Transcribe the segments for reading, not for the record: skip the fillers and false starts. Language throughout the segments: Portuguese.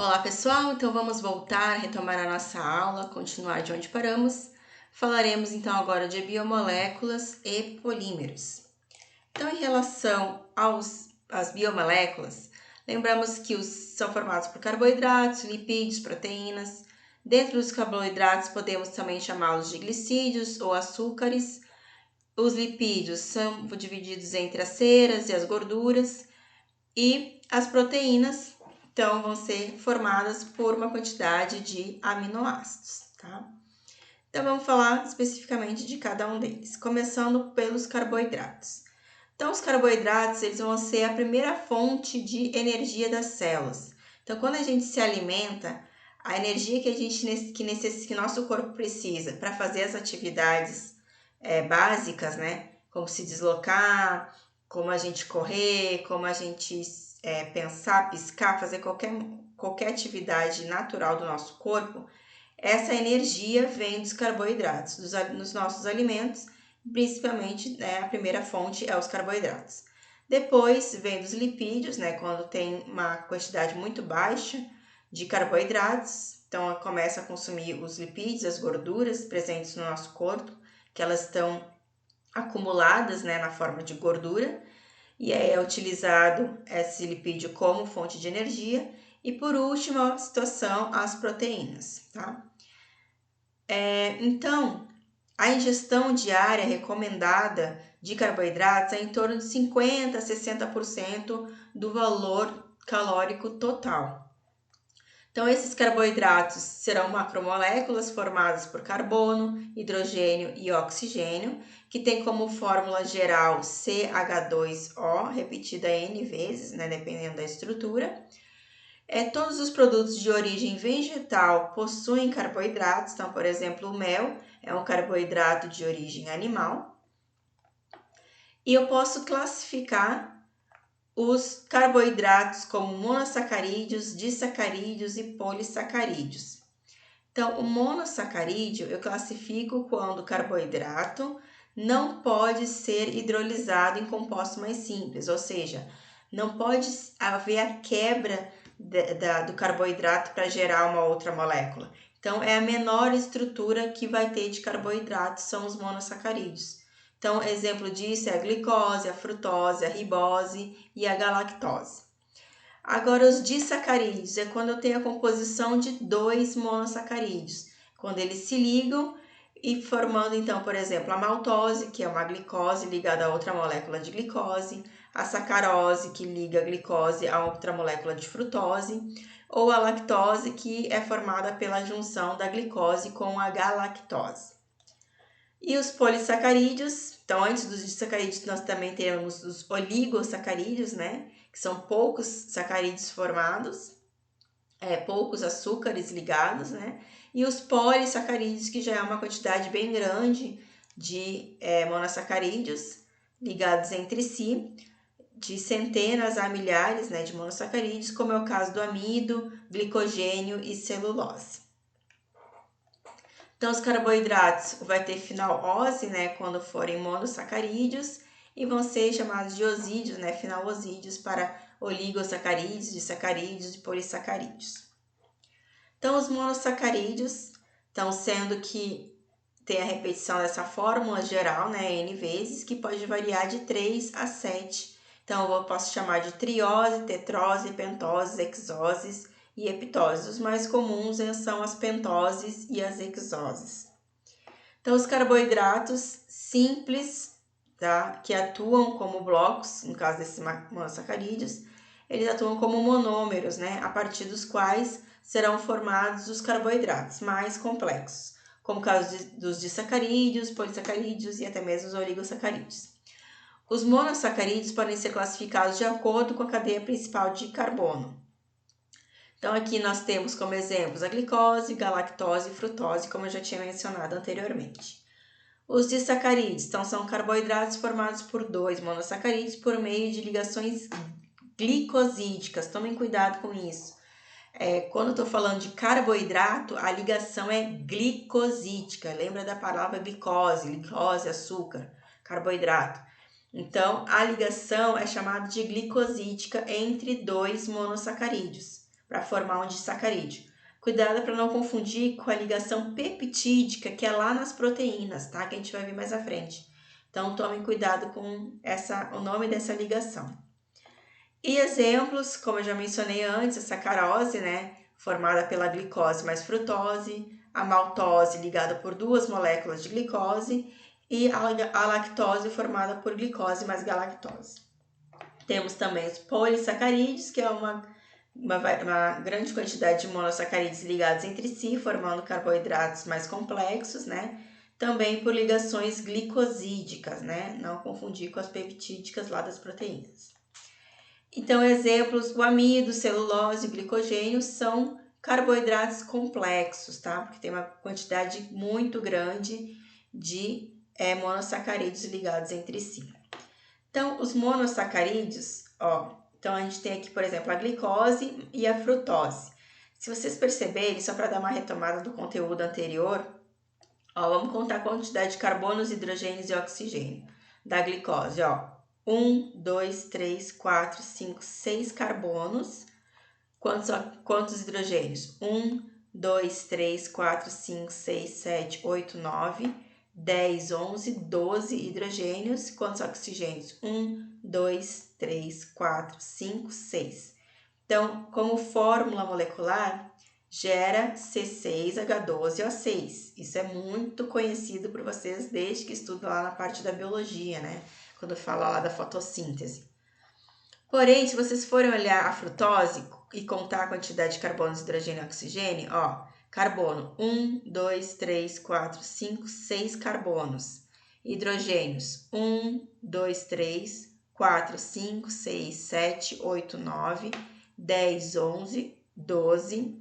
Olá pessoal, então vamos voltar, retomar a nossa aula, continuar de onde paramos. Falaremos então agora de biomoléculas e polímeros. Então, em relação às biomoléculas, lembramos que são formados por carboidratos, lipídios, proteínas. Dentro dos carboidratos podemos também chamá-los de glicídios ou açúcares. Os lipídios são divididos entre as ceras e as gorduras. E as proteínas, então, vão ser formadas por uma quantidade de aminoácidos, tá? Então, vamos falar especificamente de cada um deles, começando pelos carboidratos. Então, os carboidratos, eles vão ser a primeira fonte de energia das células. Então, quando a gente se alimenta, a energia que nosso corpo precisa para fazer as atividades básicas, né? Como se deslocar, como a gente correr, como a gente pensar, piscar, fazer qualquer atividade natural do nosso corpo, essa energia vem dos carboidratos, nos nossos alimentos, principalmente, né, a primeira fonte é os carboidratos. Depois vem dos lipídios, né, quando tem uma quantidade muito baixa de carboidratos, então começa a consumir os lipídios, as gorduras presentes no nosso corpo, que elas estão acumuladas, né, na forma de gordura, e aí é utilizado esse lipídio como fonte de energia. E por último, a situação, as proteínas, tá? Então, a ingestão diária recomendada de carboidratos é em torno de 50% a 60% do valor calórico total. Então, esses carboidratos serão macromoléculas formadas por carbono, hidrogênio e oxigênio, que tem como fórmula geral CH2O, repetida N vezes, né, dependendo da estrutura. Todos os produtos de origem vegetal possuem carboidratos, então, por exemplo, o mel é um carboidrato de origem animal. E eu posso classificar os carboidratos como monossacarídeos, disacarídeos e polissacarídeos. Então, o monossacarídeo eu classifico quando o carboidrato não pode ser hidrolisado em composto mais simples, ou seja, não pode haver a quebra do carboidrato para gerar uma outra molécula. Então, é a menor estrutura que vai ter de carboidrato, são os monossacarídeos. Então, exemplo disso é a glicose, a frutose, a ribose e a galactose. Agora, os disacarídeos é quando eu tenho a composição de dois monossacarídeos, quando eles se ligam e formando, então, por exemplo, a maltose, que é uma glicose ligada a outra molécula de glicose, a sacarose, que liga a glicose a outra molécula de frutose, ou a lactose, que é formada pela junção da glicose com a galactose. E os polissacarídeos, então antes dos disacarídeos nós também temos os oligossacarídeos, né? Que são poucos sacarídeos formados, poucos açúcares ligados, né? E os polissacarídeos, que já é uma quantidade bem grande de monossacarídeos ligados entre si, de centenas a milhares, né, de monossacarídeos, como é o caso do amido, glicogênio e celulose. Então, os carboidratos vai ter final ose, né, quando forem monossacarídeos, e vão ser chamados de osídeos, né, final osídeos para oligossacarídeos, disacarídeos e polissacarídeos. Então, os monossacarídeos estão sendo que tem a repetição dessa fórmula geral, né, N vezes, que pode variar de 3 a 7. Então, eu posso chamar de triose, tetrose, pentose, hexoses e heptoses. Os mais comuns são as pentoses e as hexoses. Então, os carboidratos simples, tá, que atuam como blocos, no caso desses monossacarídeos, eles atuam como monômeros, né, a partir dos quais serão formados os carboidratos mais complexos, como o caso dos disacarídeos, polissacarídeos e até mesmo os oligossacarídeos. Os monossacarídeos podem ser classificados de acordo com a cadeia principal de carbono. Então, aqui nós temos como exemplos a glicose, galactose e frutose, como eu já tinha mencionado anteriormente. Os disacarídeos, então, são carboidratos formados por dois monossacarídeos por meio de ligações glicosídicas. Tomem cuidado com isso. Quando eu estou falando de carboidrato, a ligação é glicosídica. Lembra da palavra glicose, açúcar, carboidrato. Então, a ligação é chamada de glicosídica entre dois monossacarídeos. para formar um disacarídeo. Cuidado para não confundir com a ligação peptídica, que é lá nas proteínas, tá? Que a gente vai ver mais à frente. Então, tomem cuidado com o nome dessa ligação. E exemplos, como eu já mencionei antes, a sacarose, né? Formada pela glicose mais frutose, a maltose ligada por 2 moléculas de glicose e a lactose formada por glicose mais galactose. Temos também os polissacarídeos, que é uma grande quantidade de monossacarídeos ligados entre si, formando carboidratos mais complexos, né? Também por ligações glicosídicas, né? Não confundir com as peptídicas lá das proteínas. Então, exemplos, o amido, celulose e glicogênio são carboidratos complexos, tá? Porque tem uma quantidade muito grande de monossacarídeos ligados entre si. Então, os monossacarídeos, então a gente tem aqui, por exemplo, a glicose e a frutose. Se vocês perceberem, só para dar uma retomada do conteúdo anterior, vamos contar a quantidade de carbonos, hidrogênios e oxigênio da glicose, 1, 2, 3, 4, 5, 6 carbonos. Quantos hidrogênios? 1, 2, 3, 4, 5, 6, 7, 8, 9, 10, 11, 12 hidrogênios. Quantos oxigênios? 1, 2, 3, 4, 5, 6. Então, como fórmula molecular, gera C6H12O6. Isso é muito conhecido por vocês desde que estudam lá na parte da biologia, né? Quando fala lá da fotossíntese. Porém, se vocês forem olhar a frutose e contar a quantidade de carbono, hidrogênio e oxigênio, carbono 1, 2, 3, 4, 5, 6 carbonos. Hidrogênios 1, 2, 3, 4, 5, 6, 7, 8, 9, 10, 11, 12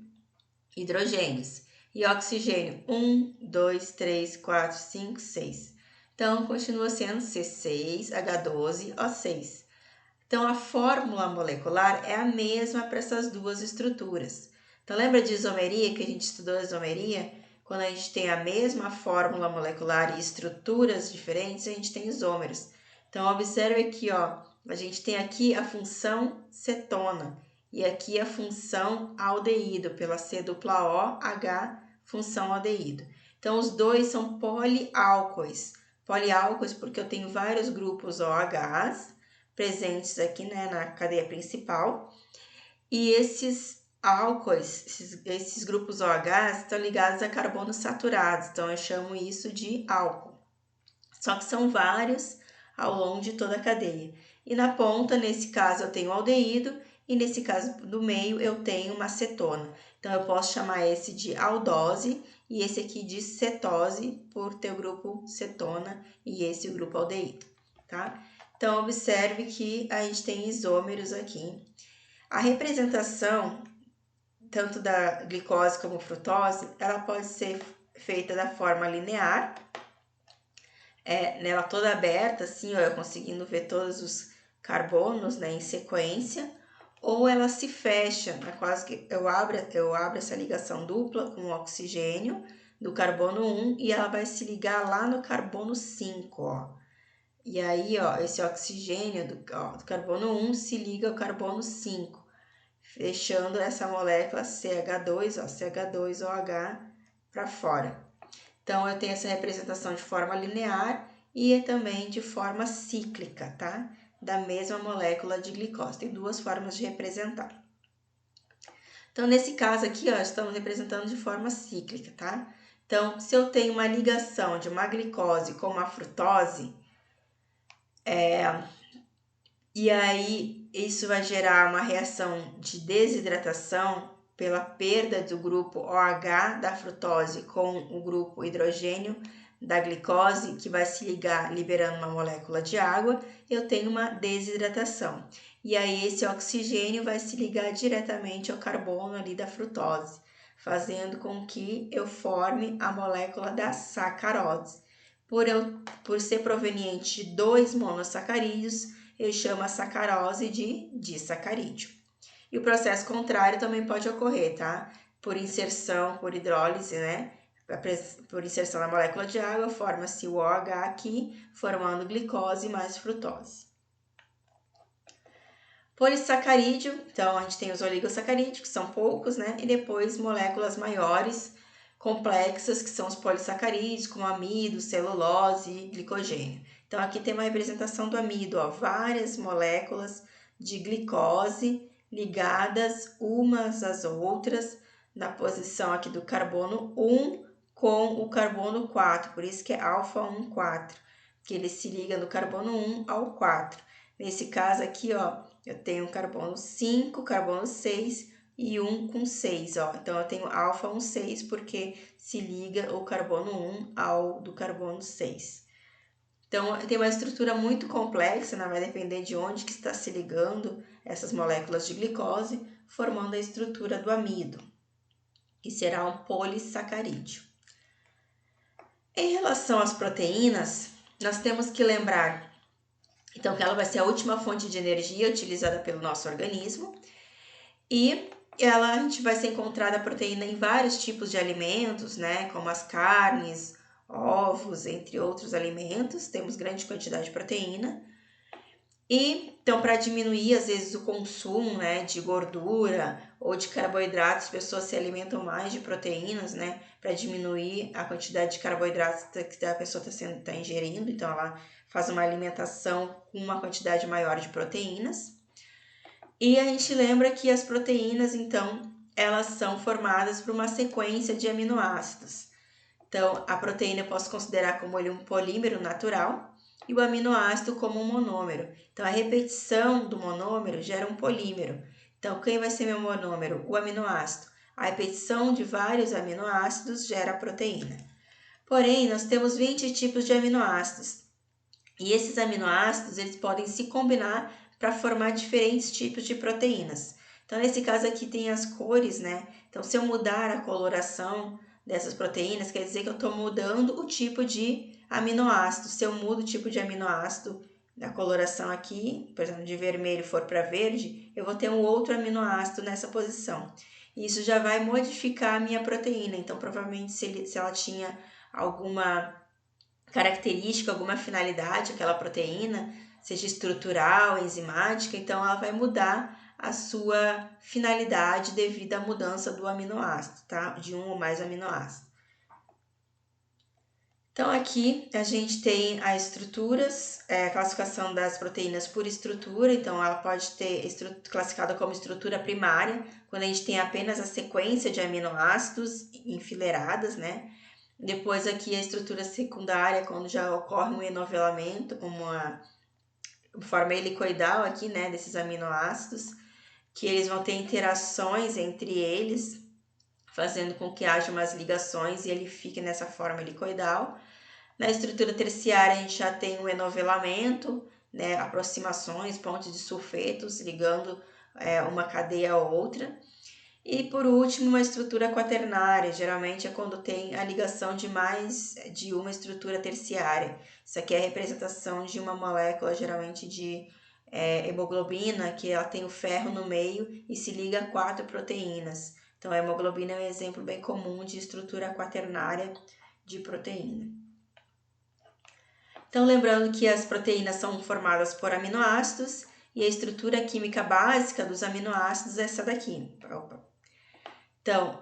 hidrogênios. E oxigênio 1, 2, 3, 4, 5, 6. Então, continua sendo C6H12O6. Então, a fórmula molecular é a mesma para essas duas estruturas. Então, lembra de isomeria, que a gente estudou a isomeria? Quando a gente tem a mesma fórmula molecular e estruturas diferentes, a gente tem isômeros. Então, observe aqui, a gente tem aqui a função cetona e aqui a função aldeído, pela C-O-H, função aldeído. Então, os dois são poliálcois. Poliálcois porque eu tenho vários grupos OHs, presentes aqui, né, na cadeia principal. E esses álcoois, esses grupos OH estão ligados a carbonos saturados, então eu chamo isso de álcool. Só que são vários ao longo de toda a cadeia. E na ponta, nesse caso, eu tenho aldeído e nesse caso do meio eu tenho uma cetona. Então eu posso chamar esse de aldose e esse aqui de cetose por ter o grupo cetona e esse o grupo aldeído, tá? Então, observe que a gente tem isômeros aqui. A representação, tanto da glicose como frutose, ela pode ser feita da forma linear, nela toda aberta, assim, eu conseguindo ver todos os carbonos, né, em sequência, ou ela se fecha, quase que eu abro essa ligação dupla com o oxigênio do carbono 1 e ela vai se ligar lá no carbono 5, E aí, esse oxigênio do carbono 1 se liga ao carbono 5, fechando essa molécula CH2, CH2OH para fora. Então, eu tenho essa representação de forma linear e também de forma cíclica, tá? Da mesma molécula de glicose. Tem duas formas de representar. Então, nesse caso aqui, estamos representando de forma cíclica, tá? Então, se eu tenho uma ligação de uma glicose com uma frutose, e aí isso vai gerar uma reação de desidratação pela perda do grupo OH da frutose com o grupo hidrogênio da glicose, que vai se ligar liberando uma molécula de água, eu tenho uma desidratação. E aí esse oxigênio vai se ligar diretamente ao carbono ali da frutose, fazendo com que eu forme a molécula da sacarose. Por ser proveniente de 2 monossacarídeos, eu chamo a sacarose de disacarídeo. E o processo contrário também pode ocorrer, tá? Por inserção, por hidrólise, né? Por inserção na molécula de água, forma-se o OH aqui, formando glicose mais frutose. Polissacarídeo, então a gente tem os oligosacarídeos, que são poucos, né? E depois moléculas maiores, complexas, que são os polissacarídeos, como amido, celulose e glicogênio. Então aqui tem uma representação do amido, ó, várias moléculas de glicose ligadas umas às outras na posição aqui do carbono 1 com o carbono 4, por isso que é alfa 1, 4, que ele se liga do carbono 1 ao 4. Nesse caso aqui, ó, eu tenho carbono 5, carbono 6 e 1 com 6, ó. Então, eu tenho alfa 1, 6 porque se liga o carbono 1 ao do carbono 6. Então, tem uma estrutura muito complexa, né? Vai depender de onde que está se ligando essas moléculas de glicose, formando a estrutura do amido, que será um polissacarídeo. Em relação às proteínas, nós temos que lembrar, então, que ela vai ser a última fonte de energia utilizada pelo nosso organismo e a gente vai ser encontrada a proteína em vários tipos de alimentos, né, como as carnes, ovos, entre outros alimentos, temos grande quantidade de proteína. E, então, para diminuir, às vezes, o consumo, né, de gordura ou de carboidratos, as pessoas se alimentam mais de proteínas, né, para diminuir a quantidade de carboidratos que a pessoa está ingerindo. Então, ela faz uma alimentação com uma quantidade maior de proteínas. E a gente lembra que as proteínas, então, elas são formadas por uma sequência de aminoácidos. Então, a proteína eu posso considerar como ele um polímero natural e o aminoácido como um monômero. Então, a repetição do monômero gera um polímero. Então, quem vai ser meu monômero? O aminoácido. A repetição de vários aminoácidos gera a proteína. Porém, nós temos 20 tipos de aminoácidos. E esses aminoácidos, eles podem se combinar para formar diferentes tipos de proteínas. Então, nesse caso aqui tem as cores, né? Então, se eu mudar a coloração dessas proteínas, quer dizer que eu estou mudando o tipo de aminoácido. Se eu mudo o tipo de aminoácido da coloração aqui, por exemplo, de vermelho for para verde, eu vou ter um outro aminoácido nessa posição. Isso já vai modificar a minha proteína. Então, provavelmente, se ela tinha alguma característica, alguma finalidade, aquela proteína, seja estrutural, enzimática, então ela vai mudar a sua finalidade devido à mudança do aminoácido, tá? De um ou mais aminoácidos. Então, aqui a gente tem as estruturas, a classificação das proteínas por estrutura. Então, ela pode ter classificada como estrutura primária, quando a gente tem apenas a sequência de aminoácidos enfileiradas, né? Depois aqui a estrutura secundária, quando já ocorre um enovelamento, uma forma helicoidal aqui, né, desses aminoácidos, que eles vão ter interações entre eles, fazendo com que haja umas ligações e ele fique nessa forma helicoidal. Na estrutura terciária, a gente já tem um enovelamento, né, aproximações, pontes de sulfetos ligando uma cadeia a outra. E por último, uma estrutura quaternária, geralmente é quando tem a ligação de mais de uma estrutura terciária. Isso aqui é a representação de uma molécula, geralmente de hemoglobina, que ela tem o ferro no meio e se liga a 4 proteínas. Então, a hemoglobina é um exemplo bem comum de estrutura quaternária de proteína. Então, lembrando que as proteínas são formadas por aminoácidos e a estrutura química básica dos aminoácidos é essa daqui. Então,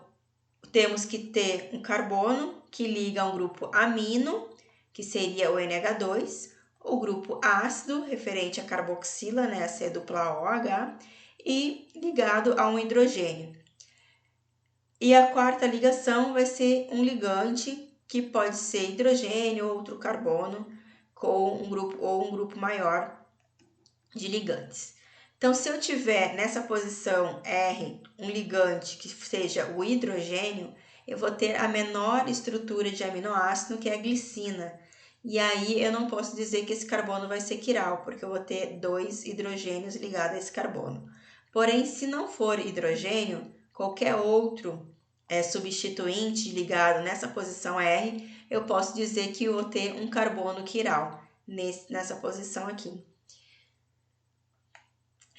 temos que ter um carbono que liga a um grupo amino, que seria o NH2, o grupo ácido, referente à carboxila, né, a C-OH, e ligado a um hidrogênio. E a quarta ligação vai ser um ligante, que pode ser hidrogênio ou outro carbono, com um grupo maior de ligantes. Então, se eu tiver nessa posição R um ligante que seja o hidrogênio, eu vou ter a menor estrutura de aminoácido, que é a glicina. E aí eu não posso dizer que esse carbono vai ser quiral, porque eu vou ter 2 hidrogênios ligados a esse carbono. Porém, se não for hidrogênio, qualquer outro substituinte ligado nessa posição R, eu posso dizer que eu vou ter um carbono quiral nessa posição aqui.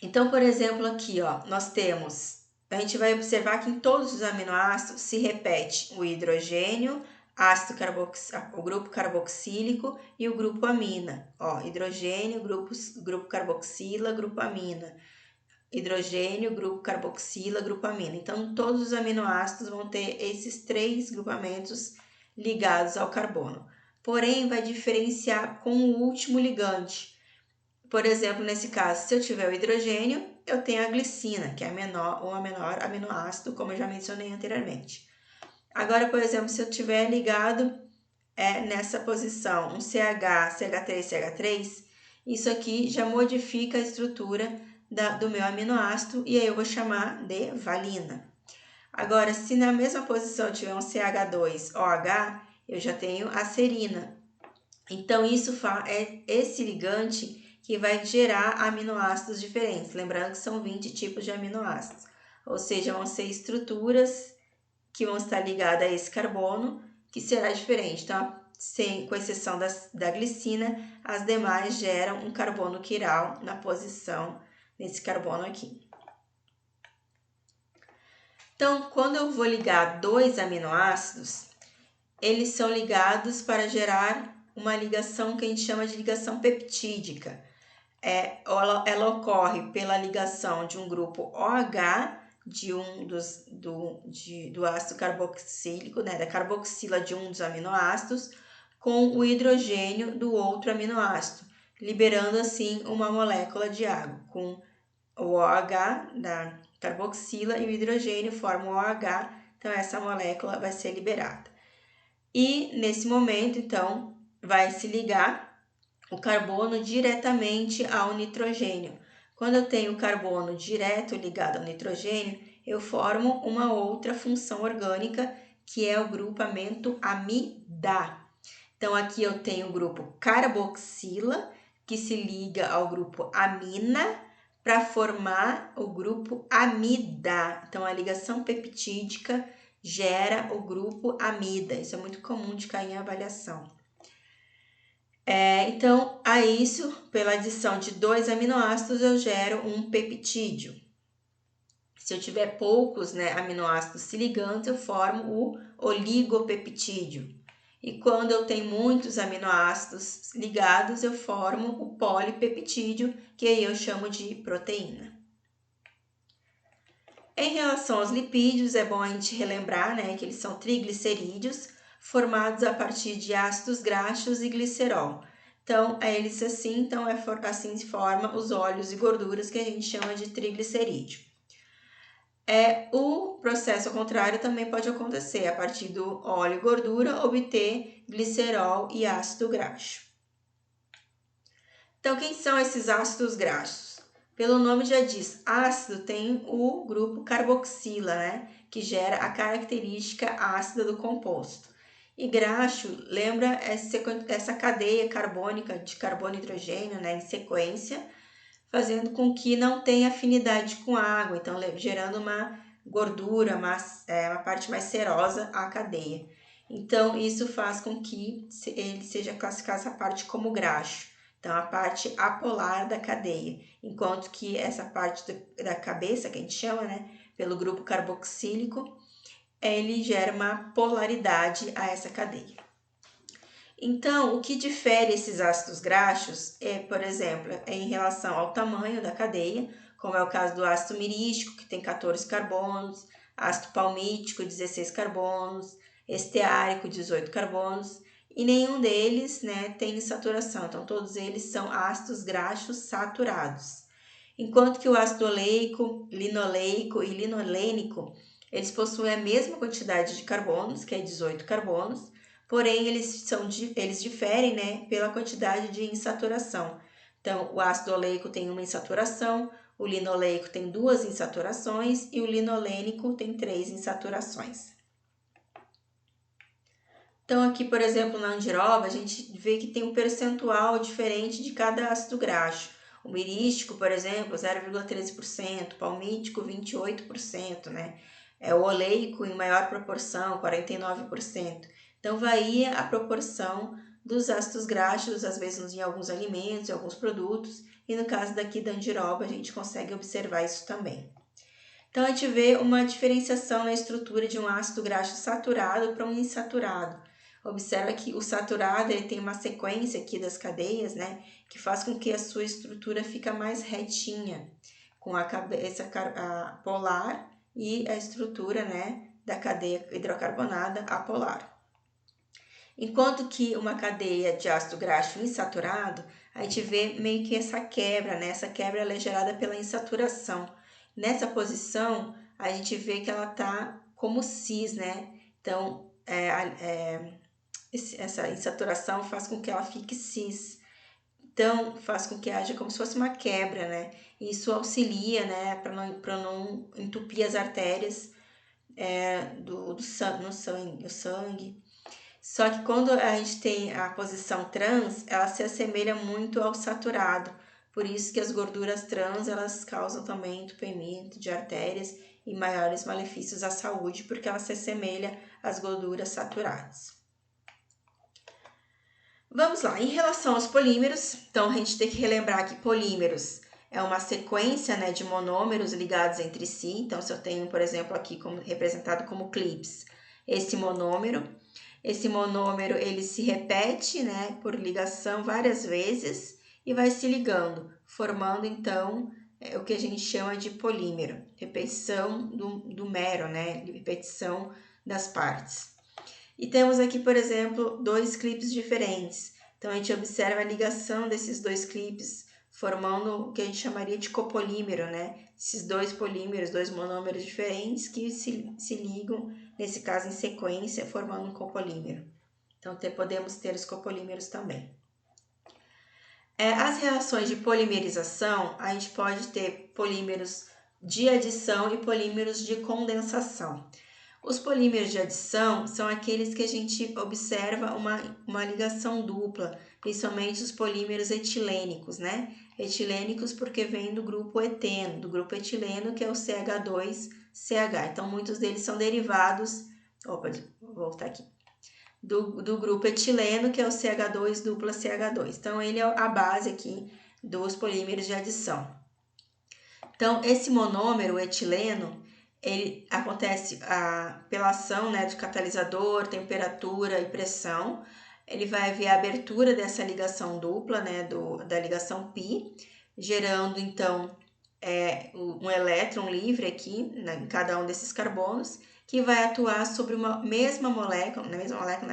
Então, por exemplo, aqui, ó, nós temos, a gente vai observar que em todos os aminoácidos se repete o hidrogênio, o grupo carboxílico e o grupo amina. Ó, hidrogênio, grupo carboxila, grupo amina. hidrogênio, grupo carboxila, grupo amina. Então, todos os aminoácidos vão ter esses 3 grupamentos ligados ao carbono. Porém, vai diferenciar com o último ligante. Por exemplo, nesse caso, se eu tiver o hidrogênio, eu tenho a glicina, que é o menor aminoácido, como eu já mencionei anteriormente. Agora, por exemplo, se eu tiver ligado nessa posição um CH, CH3, CH3, isso aqui já modifica a estrutura do meu aminoácido e aí eu vou chamar de valina. Agora, se na mesma posição eu tiver um CH2 OH, eu já tenho a serina. Então, isso é esse ligante que vai gerar aminoácidos diferentes. Lembrando que são 20 tipos de aminoácidos. Ou seja, vão ser estruturas que vão estar ligadas a esse carbono, que será diferente. Então, com exceção da glicina, as demais geram um carbono quiral na posição nesse carbono aqui. Então, quando eu vou ligar 2 aminoácidos, eles são ligados para gerar uma ligação que a gente chama de ligação peptídica. Ela ocorre pela ligação de um grupo OH do ácido carboxílico, da carboxila de um dos aminoácidos, com o hidrogênio do outro aminoácido, liberando assim uma molécula de água. Com o OH da carboxila e o hidrogênio formam o OH, então essa molécula vai ser liberada. E nesse momento, então, vai se ligar o carbono diretamente ao nitrogênio. Quando eu tenho o carbono direto ligado ao nitrogênio, eu formo uma outra função orgânica, que é o grupamento amida. Então, aqui eu tenho o grupo carboxila, que se liga ao grupo amina, para formar o grupo amida. Então, a ligação peptídica gera o grupo amida. Isso é muito comum de cair em avaliação. Então, a isso, pela adição de 2 aminoácidos, eu gero um peptídeo. Se eu tiver poucos aminoácidos se ligando, eu formo o oligopeptídeo. E quando eu tenho muitos aminoácidos ligados, eu formo o polipeptídeo, que aí eu chamo de proteína. Em relação aos lipídios, é bom a gente relembrar que eles são triglicerídeos, formados a partir de ácidos graxos e glicerol. Então, assim se forma os óleos e gorduras que a gente chama de triglicerídeo. O processo ao contrário também pode acontecer, a partir do óleo e gordura, obter glicerol e ácido graxo. Então, quem são esses ácidos graxos? Pelo nome já diz, ácido tem o grupo carboxila, que gera a característica ácida do composto. E graxo lembra essa cadeia carbônica de carbono e hidrogênio em sequência, fazendo com que não tenha afinidade com água, então gerando uma gordura, uma parte mais serosa à cadeia. Então, isso faz com que ele seja classificado essa parte como graxo. Então, a parte apolar da cadeia, enquanto que essa parte da cabeça, que a gente chama, pelo grupo carboxílico, ele gera uma polaridade a essa cadeia. Então, o que difere esses ácidos graxos por exemplo, em relação ao tamanho da cadeia, como é o caso do ácido mirístico, que tem 14 carbonos, ácido palmítico, 16 carbonos, esteárico, 18 carbonos, e nenhum deles tem saturação, então todos eles são ácidos graxos saturados. Enquanto que o ácido oleico, linoleico e linolênico, eles possuem a mesma quantidade de carbonos, que é 18 carbonos, porém eles diferem pela quantidade de insaturação. Então, o ácido oleico tem uma insaturação, o linoleico tem 2 insaturações e o linolênico tem 3 insaturações. Então, aqui, por exemplo, na andiroba, a gente vê que tem um percentual diferente de cada ácido graxo. O mirístico, por exemplo, 0,13%, palmítico, 28%, O oleico, em maior proporção, 49%. Então, varia a proporção dos ácidos graxos, às vezes em alguns alimentos, em alguns produtos, e no caso daqui da andiroba, a gente consegue observar isso também. Então, a gente vê uma diferenciação na estrutura de um ácido graxo saturado para um insaturado. Observa que o saturado ele tem uma sequência aqui das cadeias, que faz com que a sua estrutura fique mais retinha, com a cabeça polar e a estrutura, né, da cadeia hidrocarbonada apolar. Enquanto que uma cadeia de ácido graxo insaturado, a gente vê meio que essa quebra, né? Essa quebra é gerada pela insaturação. Nessa posição, a gente vê que ela está como cis, né? Então, essa insaturação faz com que ela fique cis. Então, faz com que haja como se fosse uma quebra, né? Isso auxilia, né, para não entupir as artérias no sangue. Só que quando a gente tem a posição trans, ela se assemelha muito ao saturado. Por isso que as gorduras trans, elas causam também entupimento de artérias e maiores malefícios à saúde, porque ela se assemelha às gorduras saturadas. Vamos lá, em relação aos polímeros, então a gente tem que relembrar que polímeros é uma sequência, né, de monômeros ligados entre si. Então, se eu tenho, por exemplo, aqui representado como clips, esse monômero ele se repete, né, por ligação várias vezes e vai se ligando, formando então o que a gente chama de polímero, repetição do mero, né, repetição das partes. E temos aqui, por exemplo, dois clipes diferentes. Então, a gente observa a ligação desses dois clipes, formando o que a gente chamaria de copolímero, né? Esses dois polímeros, dois monômeros diferentes que se ligam, nesse caso em sequência, formando um copolímero. Então, podemos ter os copolímeros também. As reações de polimerização, a gente pode ter polímeros de adição e polímeros de condensação. Os polímeros de adição são aqueles que a gente observa uma ligação dupla, principalmente os polímeros etilênicos, né? Etilênicos porque vem do grupo eteno, do grupo etileno, que é o CH2CH. Então, muitos deles são derivados, vou voltar aqui, do grupo etileno, que é o CH2 dupla CH2. Então, ele é a base aqui dos polímeros de adição. Então, esse monômero, o etileno, ele acontece pela ação, né, de catalisador, temperatura e pressão. Ele vai haver a abertura dessa ligação dupla, né, da ligação π, gerando então um elétron livre aqui, né, em cada um desses carbonos, que vai atuar sobre uma mesma molécula, né,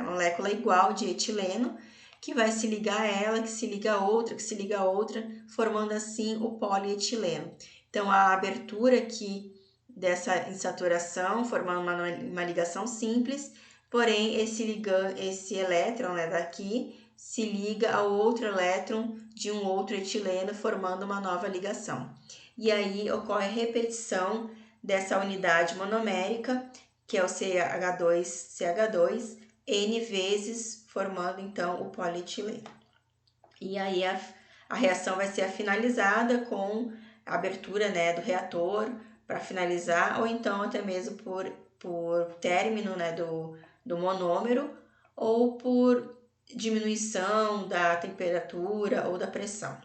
molécula igual de etileno, que vai se ligar a ela, que se liga a outra, que se liga a outra, formando assim o polietileno. Então, a abertura aqui dessa insaturação, formando uma ligação simples, porém esse elétron, né, daqui se liga ao outro elétron de um outro etileno, formando uma nova ligação. E aí ocorre a repetição dessa unidade monomérica, que é o CH2CH2, N vezes, formando então o polietileno. E aí a reação vai ser finalizada com a abertura, né, do reator para finalizar, ou então até mesmo por término, né, do monômero, ou por diminuição da temperatura ou da pressão.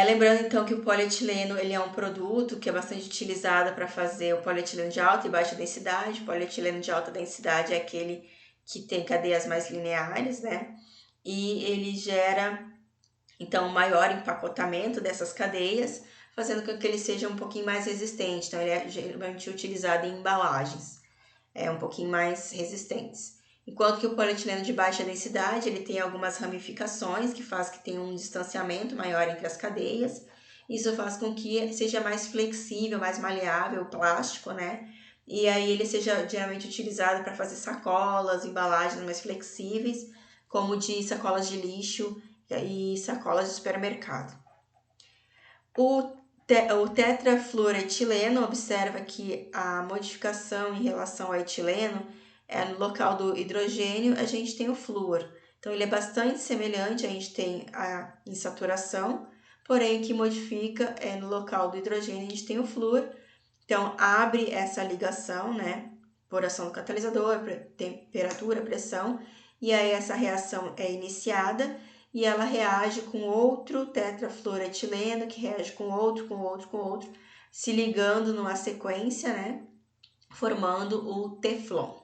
Lembrando então que o polietileno ele é um produto que é bastante utilizado para fazer o polietileno de alta e baixa densidade. O polietileno de alta densidade é aquele que tem cadeias mais lineares, né? E ele gera então maior empacotamento dessas cadeias, fazendo com que ele seja um pouquinho mais resistente. Então, ele é geralmente utilizado em embalagens, um pouquinho mais resistentes. Enquanto que o polietileno de baixa densidade, ele tem algumas ramificações que faz que tenha um distanciamento maior entre as cadeias. Isso faz com que seja mais flexível, mais maleável o plástico, né? E aí ele seja geralmente utilizado para fazer sacolas, embalagens mais flexíveis, como de sacolas de lixo e sacolas de supermercado. O tetrafluoretileno, observa que a modificação em relação ao etileno no local do hidrogênio a gente tem o flúor. Então ele é bastante semelhante, a gente tem a insaturação, porém o que modifica no local do hidrogênio a gente tem o flúor. Então abre essa ligação, né, por ação do catalisador, temperatura, pressão, e aí essa reação é iniciada e ela reage com outro tetrafluoretileno, que reage com outro, se ligando numa sequência, né, formando o teflon,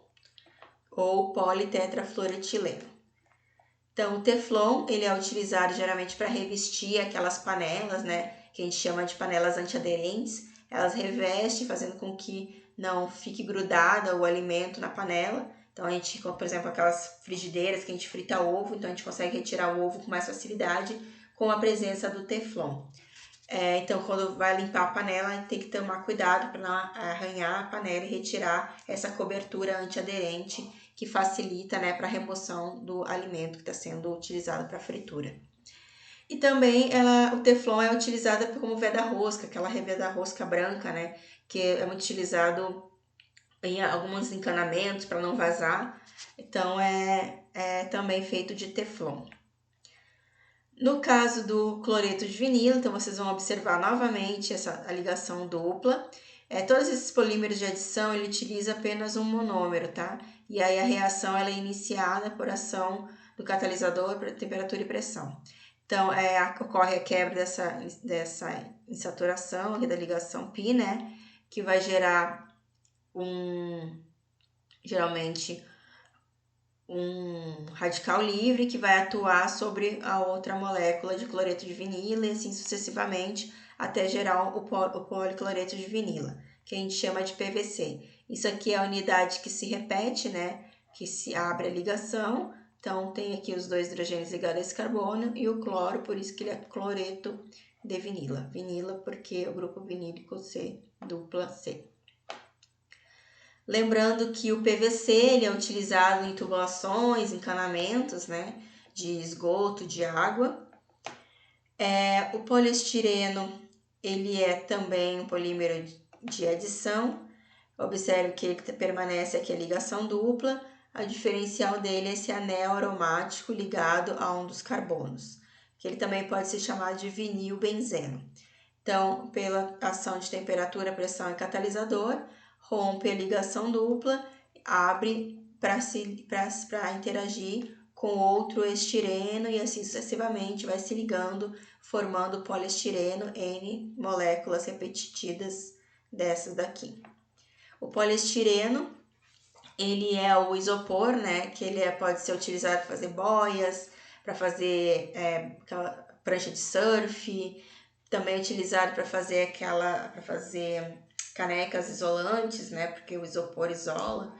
ou politetrafluoretileno. Então, o teflon, ele é utilizado geralmente para revestir aquelas panelas, né, que a gente chama de panelas antiaderentes. Elas revestem, fazendo com que não fique grudada o alimento na panela. Então, a gente, por exemplo, aquelas frigideiras que a gente frita ovo, então a gente consegue retirar o ovo com mais facilidade com a presença do Teflon. Então, quando vai limpar a panela, a gente tem que tomar cuidado para não arranhar a panela e retirar essa cobertura antiaderente que facilita, né, para a remoção do alimento que está sendo utilizado para fritura. E também o Teflon é utilizado como veda-rosca, aquela veda-rosca branca, né, que é muito utilizado em alguns encanamentos para não vazar. Então, é também feito de Teflon. No caso do cloreto de vinilo, então vocês vão observar novamente a ligação dupla. Todos esses polímeros de adição, ele utiliza apenas um monômero, tá? E aí a reação ela é iniciada por ação do catalisador para temperatura e pressão. Então, ocorre a quebra dessa insaturação aqui da ligação π, né? Que vai gerar geralmente um radical livre que vai atuar sobre a outra molécula de cloreto de vinila e assim sucessivamente até gerar o policloreto de vinila, que a gente chama de PVC. Isso aqui é a unidade que se repete, né? Que se abre a ligação. Então, tem aqui os dois hidrogênios ligados a esse carbono e o cloro, por isso que ele é cloreto de vinila. Vinila porque o grupo vinílico C, dupla C. Lembrando que o PVC ele é utilizado em tubulações, encanamentos, né, de esgoto, de água. O poliestireno ele é também um polímero de adição. Observe que ele permanece aqui a ligação dupla. O diferencial dele é esse anel aromático ligado a um dos carbonos, que ele também pode ser chamado de vinilbenzeno. Então, pela ação de temperatura, pressão e catalisador, rompe a ligação dupla, abre para interagir com outro estireno e assim sucessivamente vai se ligando, formando poliestireno, N moléculas repetidas dessas daqui. O poliestireno, ele é o isopor, né, que ele pode ser utilizado para fazer boias, para fazer prancha de surf, também é utilizado para fazer canecas isolantes, né? Porque o isopor isola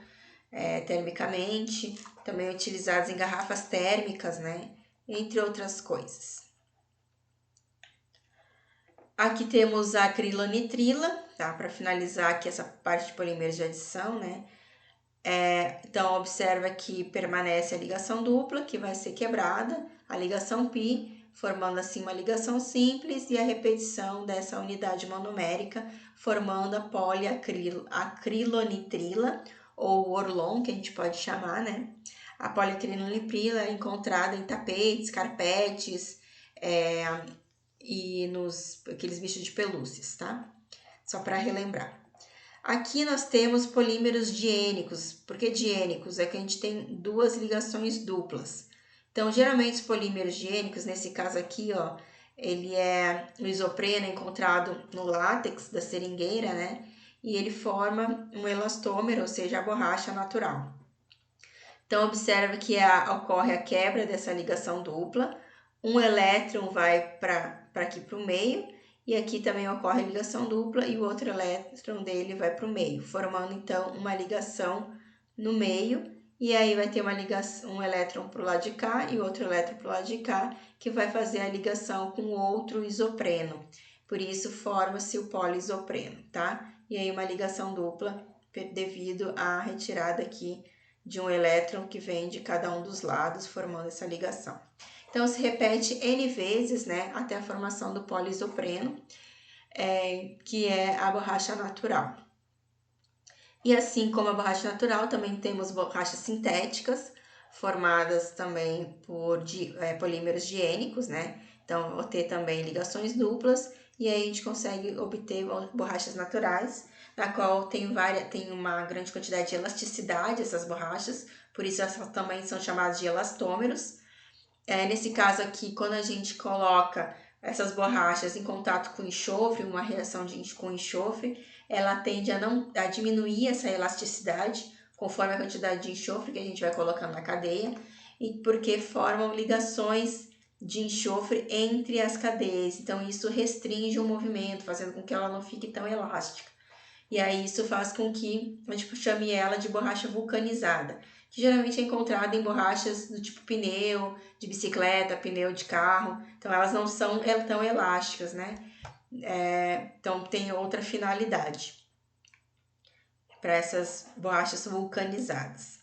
termicamente. Também é utilizado em garrafas térmicas, né? Entre outras coisas. Aqui temos a acrilonitrila, tá? Para finalizar aqui essa parte de polímeros de adição, né? Então, observa que permanece a ligação dupla, que vai ser quebrada, a ligação π, formando assim uma ligação simples e a repetição dessa unidade monomérica, formando a poliacrilonitrila, ou Orlon, que a gente pode chamar, né? A poliacrilonitrila é encontrada em tapetes, carpetes e aqueles bichos de pelúcias, tá? Só para relembrar. Aqui nós temos polímeros diênicos. Por que diênicos? É que a gente tem duas ligações duplas. Então, geralmente os polímeros diênicos, nesse caso aqui, ó, ele é o isopreno encontrado no látex da seringueira, né? E ele forma um elastômero, ou seja, a borracha natural. Então, observa que ocorre a quebra dessa ligação dupla. Um elétron vai para aqui para o meio. E aqui também ocorre a ligação dupla e o outro elétron dele vai para o meio, formando então uma ligação no meio. E aí vai ter um elétron para o lado de cá e outro elétron para o lado de cá, que vai fazer a ligação com outro isopreno. Por isso forma-se o poliisopreno, tá? E aí uma ligação dupla devido à retirada aqui de um elétron que vem de cada um dos lados, formando essa ligação. Então, se repete N vezes, né, até a formação do poliisopreno, que é a borracha natural. E assim como a borracha natural, também temos borrachas sintéticas, formadas também por polímeros diênicos, né? Então, vou ter também ligações duplas, e aí a gente consegue obter borrachas naturais, na qual tem uma grande quantidade de elasticidade, essas borrachas, por isso elas também são chamadas de elastômeros. Nesse caso aqui, quando a gente coloca essas borrachas em contato com enxofre, uma reação com enxofre, ela tende a diminuir essa elasticidade conforme a quantidade de enxofre que a gente vai colocando na cadeia, e porque formam ligações de enxofre entre as cadeias. Então, isso restringe o movimento, fazendo com que ela não fique tão elástica. E aí, isso faz com que a gente chame ela de borracha vulcanizada, que geralmente é encontrada em borrachas do tipo pneu de bicicleta, pneu de carro. Então, elas não são tão elásticas, né? Então, tem outra finalidade para essas borrachas vulcanizadas.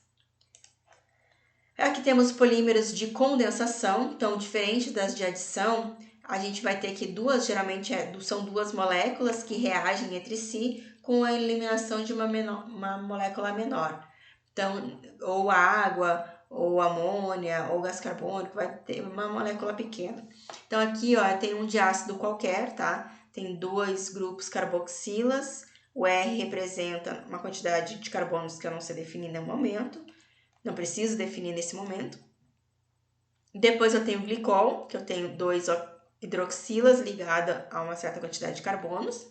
Aqui temos polímeros de condensação, então diferente das de adição, a gente vai ter que geralmente são duas moléculas que reagem entre si com a eliminação de uma molécula menor. Então, ou água, ou amônia, ou gás carbônico, vai ter uma molécula pequena. Então, aqui ó, tem um diácido qualquer, tá? Tem 2 grupos carboxilas, o R representa uma quantidade de carbonos que eu não sei definir no momento. Não preciso definir nesse momento. Depois eu tenho o glicol, que eu tenho 2 hidroxilas ligada a uma certa quantidade de carbonos.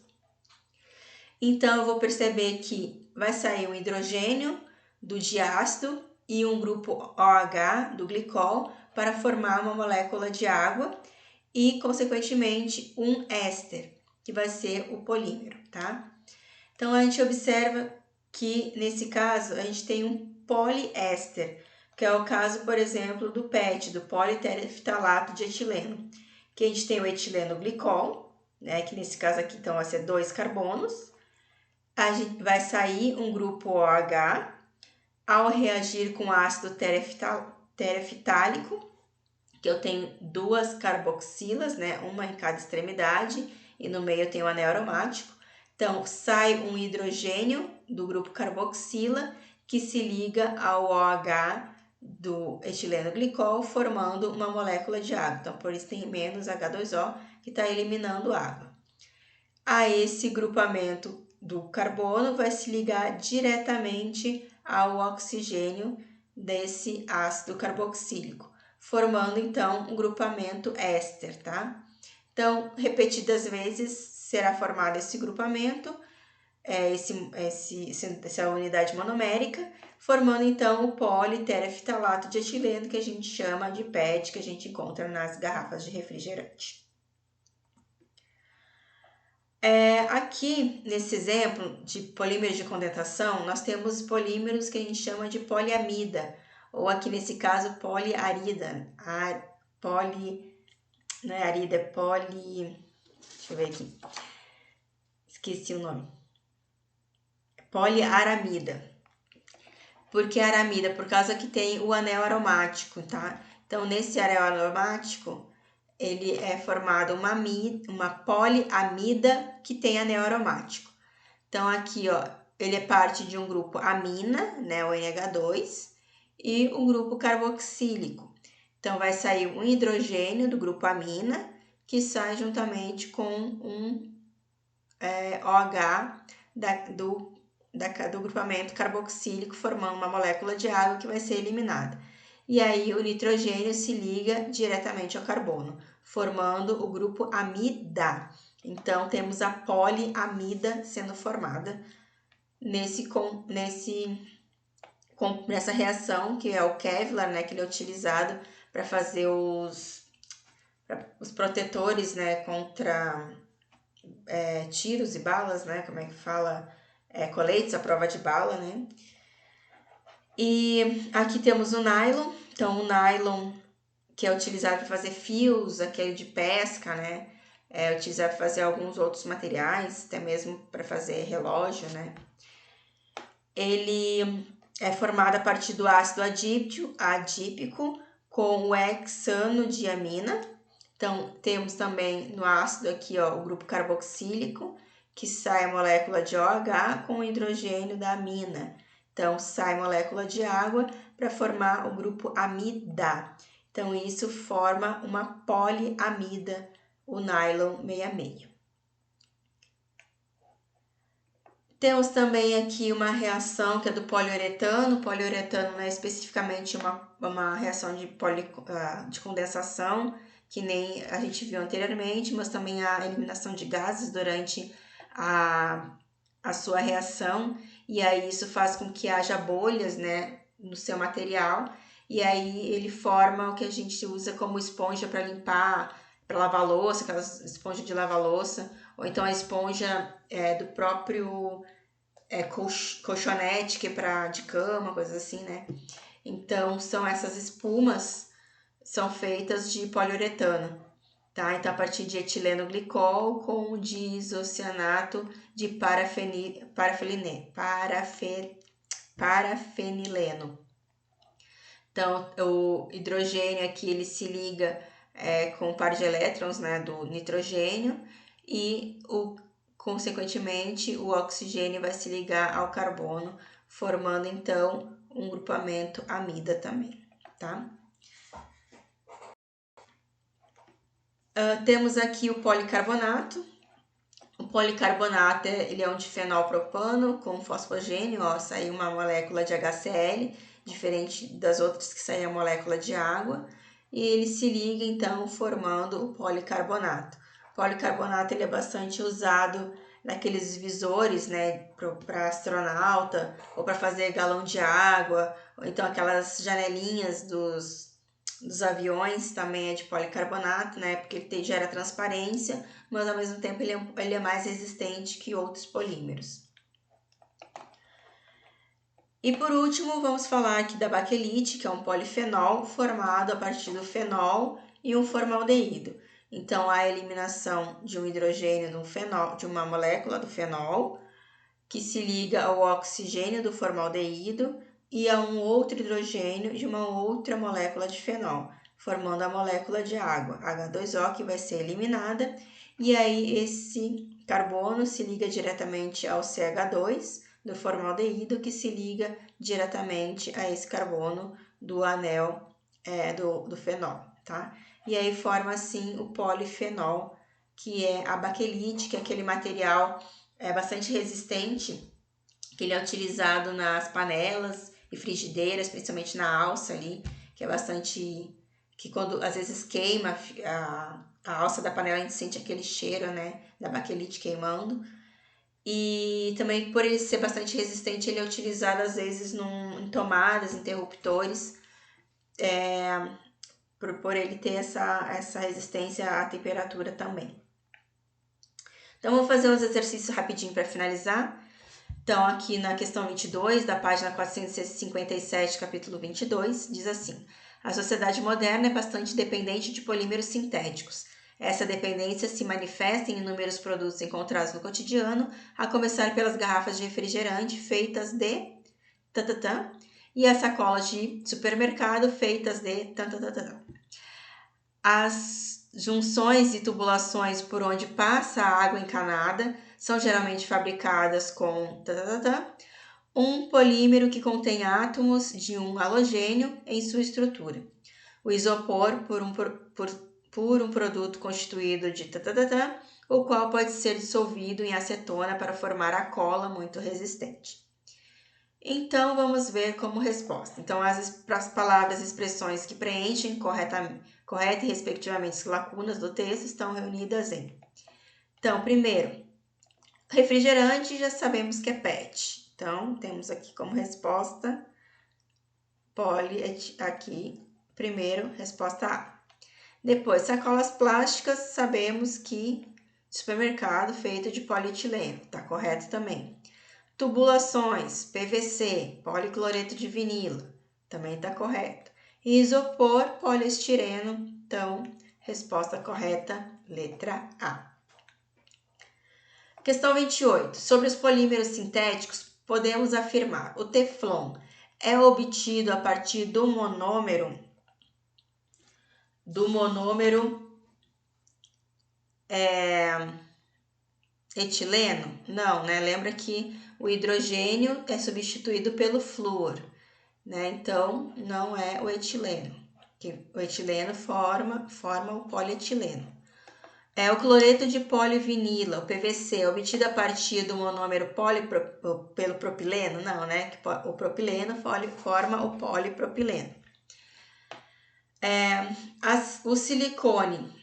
Então, eu vou perceber que vai sair um hidrogênio do diácido e um grupo OH do glicol para formar uma molécula de água e, consequentemente, um éster, que vai ser o polímero, tá? Então, a gente observa que, nesse caso, a gente tem um poliéster, que é o caso, por exemplo, do PET, do politerefitalato de etileno, que a gente tem o etileno glicol, né, que nesse caso aqui então vai ser 2 carbonos, a gente vai sair um grupo OH, ao reagir com ácido terefitálico, que eu tenho 2 carboxilas, né, uma em cada extremidade, e no meio eu tenho o anel aromático. Então, sai um hidrogênio do grupo carboxila que se liga ao OH do etileno glicol, formando uma molécula de água. Então, por isso tem menos H2O, que está eliminando água. A esse grupamento do carbono vai se ligar diretamente ao oxigênio desse ácido carboxílico, formando então um grupamento éster, tá? Então, repetidas vezes será formado esse grupamento, essa unidade monomérica, formando então o politerefitalato de etileno, que a gente chama de PET, que a gente encontra nas garrafas de refrigerante. Aqui, nesse exemplo de polímeros de condensação, nós temos polímeros que a gente chama de poliamida, ou aqui nesse caso, poliarida. Não é arida, é poli... Deixa eu ver aqui. Esqueci o nome. Poliaramida. Por que aramida? Por causa que tem o anel aromático, tá? Então, nesse anel aromático, ele é formado uma poliamida que tem anel aromático. Então, aqui, ó, ele é parte de um grupo amina, né, o NH2, e um grupo carboxílico. Então, vai sair um hidrogênio do grupo amina, que sai juntamente com um OH do grupamento carboxílico, formando uma molécula de água que vai ser eliminada. E aí, o nitrogênio se liga diretamente ao carbono, formando o grupo amida. Então, temos a poliamida sendo formada nessa reação, que é o Kevlar, né, que ele é utilizado para fazer os protetores, né, contra tiros e balas, né, como é que fala? Coletes à prova de bala, né? E aqui temos o nylon. Então, o nylon, que é utilizado para fazer fios, aquele de pesca, né? É utilizado para fazer alguns outros materiais, até mesmo para fazer relógio, né? Ele é formado a partir do ácido adípico com o hexanodiamina. Então, temos também no ácido aqui, ó, o grupo carboxílico, que sai a molécula de OH com o hidrogênio da amina. Então, sai molécula de água para formar o grupo amida. Então, isso forma uma poliamida, o nylon 66. Temos também aqui uma reação que é do poliuretano. O poliuretano não é especificamente uma reação de condensação, que nem a gente viu anteriormente, mas também a eliminação de gases durante a sua reação, e aí isso faz com que haja bolhas, né, no seu material, e aí ele forma o que a gente usa como esponja para limpar, para lavar louça, aquelas esponja de lavar louça, ou então a esponja do próprio colchonete, que é de cama, coisas assim, né? Então, são essas espumas, são feitas de poliuretano, tá? Então, a partir de etileno glicol com diisocianato de parafenileno. Então, o hidrogênio aqui, ele se liga com o par de elétrons, né, do nitrogênio, e consequentemente o oxigênio vai se ligar ao carbono, formando então um grupamento amida também, tá? Temos aqui o policarbonato. O policarbonato ele é um difenol propano com fosfogênio, ó, saiu uma molécula de HCl, diferente das outras que saía a molécula de água, e ele se liga então formando o policarbonato. O policarbonato ele é bastante usado naqueles visores, né, para astronauta ou para fazer galão de água, ou então aquelas janelinhas dos aviões também é de policarbonato, né, porque ele gera transparência, mas ao mesmo tempo ele é mais resistente que outros polímeros. E por último, vamos falar aqui da baquelite, que é um polifenol formado a partir do fenol e um formaldeído. Então, há a eliminação de um hidrogênio de uma molécula do fenol, que se liga ao oxigênio do formaldeído e a um outro hidrogênio de uma outra molécula de fenol, formando a molécula de água, H2O, que vai ser eliminada, e aí esse carbono se liga diretamente ao CH2 do formaldeído, que se liga diretamente a esse carbono do anel do fenol, tá? E aí forma assim o polifenol, que é a baquelite, que é aquele material bastante resistente, que ele é utilizado nas panelas e frigideiras, principalmente na alça ali, que é bastante, que quando às vezes queima a alça da panela, a gente sente aquele cheiro, né, da baquelite queimando. E também por ele ser bastante resistente, ele é utilizado às vezes em tomadas, interruptores, por ele ter essa resistência à temperatura também. Então, vou fazer uns exercícios rapidinho para finalizar. Então, aqui na questão 22, da página 457, capítulo 22, diz assim: a sociedade moderna é bastante dependente de polímeros sintéticos. Essa dependência se manifesta em inúmeros produtos encontrados no cotidiano, a começar pelas garrafas de refrigerante feitas de tatatã e as sacolas de supermercado feitas de tatatã. As junções e tubulações por onde passa a água encanada são geralmente fabricadas com um polímero que contém átomos de um halogênio em sua estrutura. O isopor por um produto constituído de o qual pode ser dissolvido em acetona para formar a cola muito resistente. Então, vamos ver como resposta. Então, as palavras e expressões que preenchem correta e respectivamente as lacunas do texto estão reunidas em. Então, primeiro, refrigerante já sabemos que é PET. Então, temos aqui como resposta aqui, primeiro, resposta A. Depois, sacolas plásticas, sabemos que supermercado feito de polietileno, tá correto também. Tubulações, PVC, policloreto de vinilo, também está correto. E isopor, poliestireno, então, resposta correta, letra A. Questão 28. Sobre os polímeros sintéticos, podemos afirmar: o Teflon é obtido a partir do monômero etileno? Não, né? Lembra que o hidrogênio é substituído pelo flúor, né? Então, não é o etileno. O etileno forma o polietileno. O cloreto de polivinila, o PVC, obtido a partir do monômero pelo propileno? Não, né? O propileno forma o polipropileno. O silicone,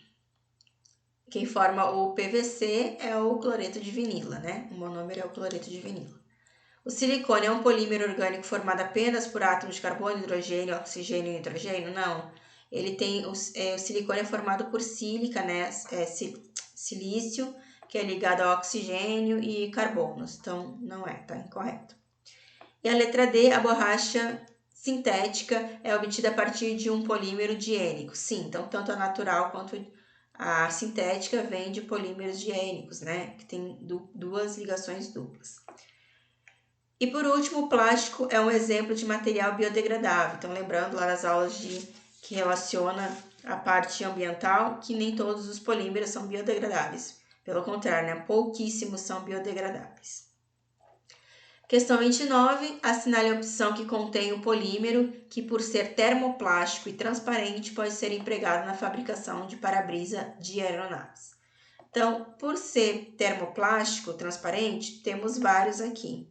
quem forma o PVC é o cloreto de vinila, né? O monômero é o cloreto de vinila. O silicone é um polímero orgânico formado apenas por átomos de carbono, hidrogênio, oxigênio e nitrogênio? Não. Ele tem o silicone é formado por sílica, né? Silício, que é ligado a oxigênio e carbonos. Então, não é, tá incorreto. E a letra D, a borracha sintética é obtida a partir de um polímero diênico. Sim, então tanto a natural quanto a sintética vem de polímeros diênicos, né? Que tem duas ligações duplas. E por último, o plástico é um exemplo de material biodegradável. Então, lembrando lá das aulas que relaciona a parte ambiental, que nem todos os polímeros são biodegradáveis. Pelo contrário, né? Pouquíssimos são biodegradáveis. Questão 29, assinale a opção que contém o polímero que, por ser termoplástico e transparente, pode ser empregado na fabricação de para-brisa de aeronaves. Então, por ser termoplástico transparente, temos vários aqui.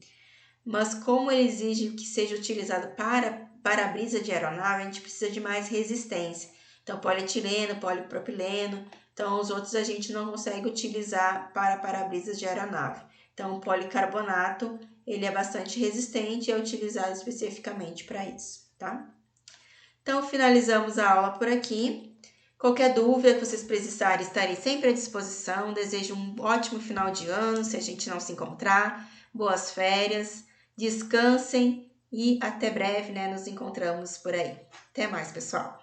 Mas como ele exige que seja utilizado para para-brisa de aeronave, a gente precisa de mais resistência. Então, polietileno, polipropileno. Então, os outros a gente não consegue utilizar para para-brisas de aeronave. Então, o policarbonato, ele é bastante resistente e é utilizado especificamente para isso, tá? Então, finalizamos a aula por aqui. Qualquer dúvida que vocês precisarem, estarei sempre à disposição. Desejo um ótimo final de ano, se a gente não se encontrar. Boas férias, descansem e até breve, né? Nos encontramos por aí. Até mais, pessoal!